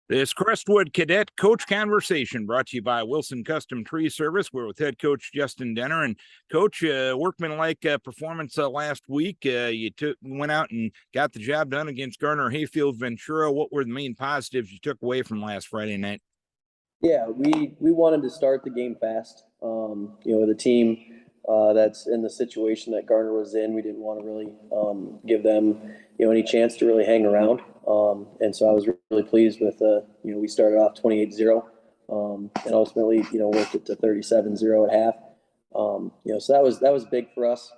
This Crestwood Cadet Coach Conversation brought to you by Wilson Custom Tree Service. We're with head coach Justin Denner. And coach, workmanlike performance last week. You went out and got the job done against Gardner Hayfield Ventura. What were the main positives you took away from last Friday night? Yeah, we wanted to start the game fast. With a team that's in the situation that Gardner was in, we didn't want to really give them any chance to really hang around. And so I was really pleased with we started off 28-0 and ultimately worked it to 37-0 at half. So that was big for us.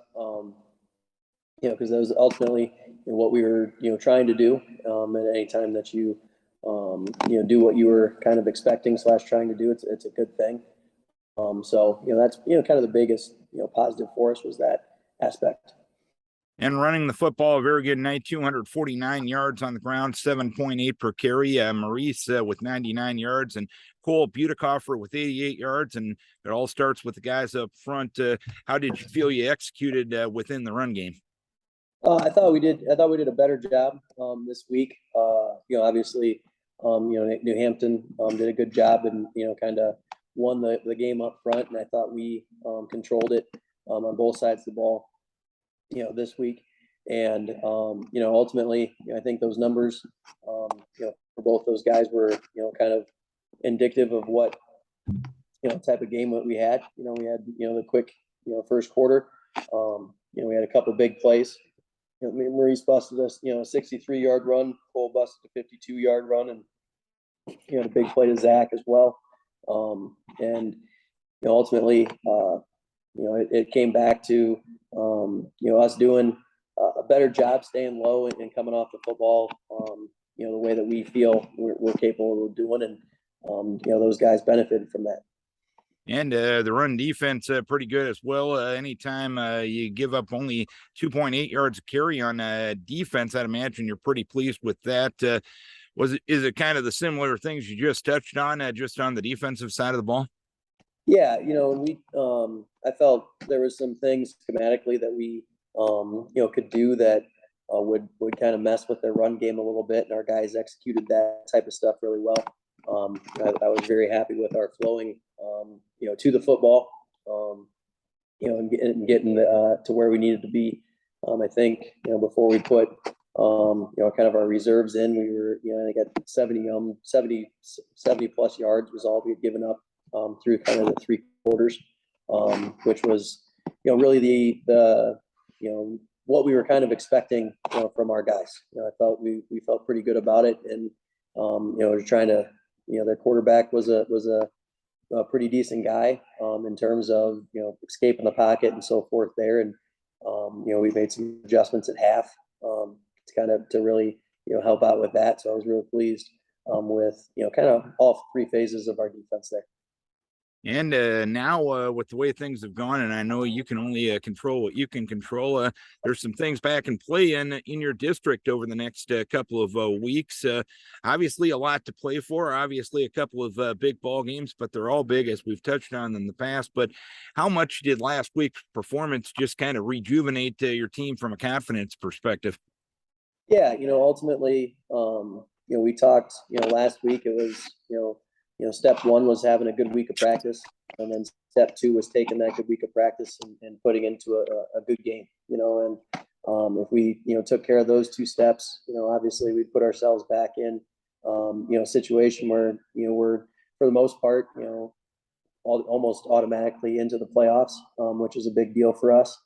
Because that was ultimately what we were trying to do. At any time that you do what you were kind of expecting / trying to do, it's a good thing. So that's kind of the biggest positive for us was that aspect. And running the football, a very good night, 249 yards on the ground, 7.8 per carry. Maurice with 99 yards and Cole Butekoffer with 88 yards. And it all starts with the guys up front. How did you feel you executed within the run game? I thought we did a better job this week. Obviously, New Hampton did a good job and kind of won the game up front, and I thought we controlled it on both sides of the ball this week. And ultimately I think those numbers for both those guys were kind of indicative of what type of game that we had. We had the quick first quarter. We had a couple of big plays. Maurice busted us a 63-yard run. Cole busted a 52-yard run, and the big play to Zach as well. And ultimately it came back to us doing a better job staying low and coming off the football the way that we feel we're capable of doing, and those guys benefited from that. And the run defense pretty good as well. Anytime you give up only 2.8 yards of carry on defense, I'd imagine you're pretty pleased with that. Is it kind of the similar things you just touched on, just on the defensive side of the ball? Yeah, we I felt there was some things schematically that we could do that would kind of mess with their run game a little bit, and our guys executed that type of stuff really well. I was very happy with our flowing to the football and getting to where we needed to be. I think before we put kind of our reserves in, we were I got 70 plus yards was all we had given up through kind of the three quarters, which was really the what we were kind of expecting from our guys. I felt we felt pretty good about it, and we're trying to their quarterback was a pretty decent guy in terms of escaping the pocket and so forth there, and we made some adjustments at half to really help out with that. So I was really pleased with kind of all three phases of our defense there. And now with the way things have gone, and I know you can only control what you can control, there's some things back in play in your district over the next couple of weeks. Obviously a lot to play for, obviously a couple of big ball games, but they're all big as we've touched on in the past. But how much did last week's performance just kind of rejuvenate your team from a confidence perspective? Yeah, ultimately, we talked, last week it was, step one was having a good week of practice, and then step two was taking that good week of practice and putting into a good game, and if we, took care of those two steps, obviously we'd put ourselves back in, a situation where, we're for the most part, almost automatically into the playoffs, which is a big deal for us.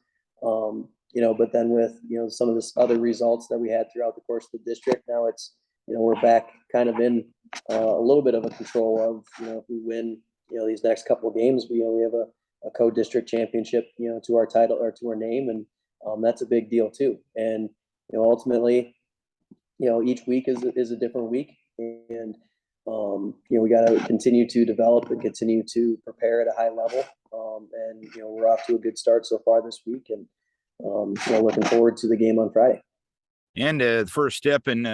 But then with, some of this other results that we had throughout the course of the district, now it's, we're back kind of in a little bit of a control of, if we win, these next couple of games, we have a co-district championship, to our title or to our name. And that's a big deal too. And, ultimately, each week is a different week. And, we got to continue to develop and continue to prepare at a high level. And, we're off to a good start so far this week, and, looking forward to the game on Friday. And the first step in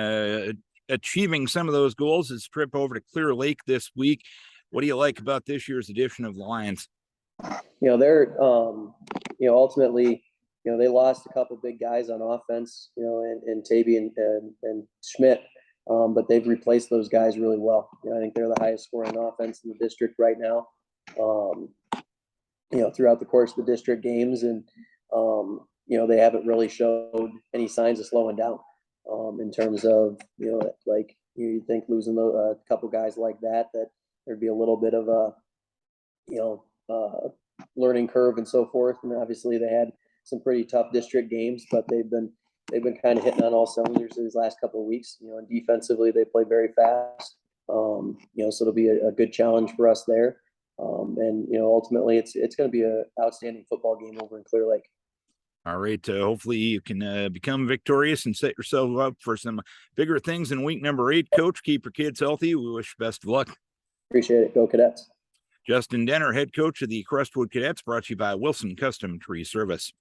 achieving some of those goals is trip over to Clear Lake this week. What do you like about this year's edition of the Lions? They're ultimately, they lost a couple big guys on offense, and Tavy and Schmidt. but they've replaced those guys really well. You know, I think they're the highest scoring offense in the district right now. You know, throughout the course of the district games, and you know, they haven't really showed any signs of slowing down. In terms of, you know, like you think losing a couple guys like that there'd be a little bit of a, you know, learning curve and so forth. And obviously they had some pretty tough district games, but they've been kind of hitting on all cylinders these last couple of weeks. You know, and defensively they play very fast. You know, so it'll be a good challenge for us there. And you know, ultimately it's going to be an outstanding football game over in Clear Lake. All right. Hopefully you can become victorious and set yourself up for some bigger things in week number 8. Coach, keep your kids healthy. We wish you best of luck. Appreciate it. Go Cadets. Justin Denner, head coach of the Crestwood Cadets, brought to you by Wilson Custom Tree Service.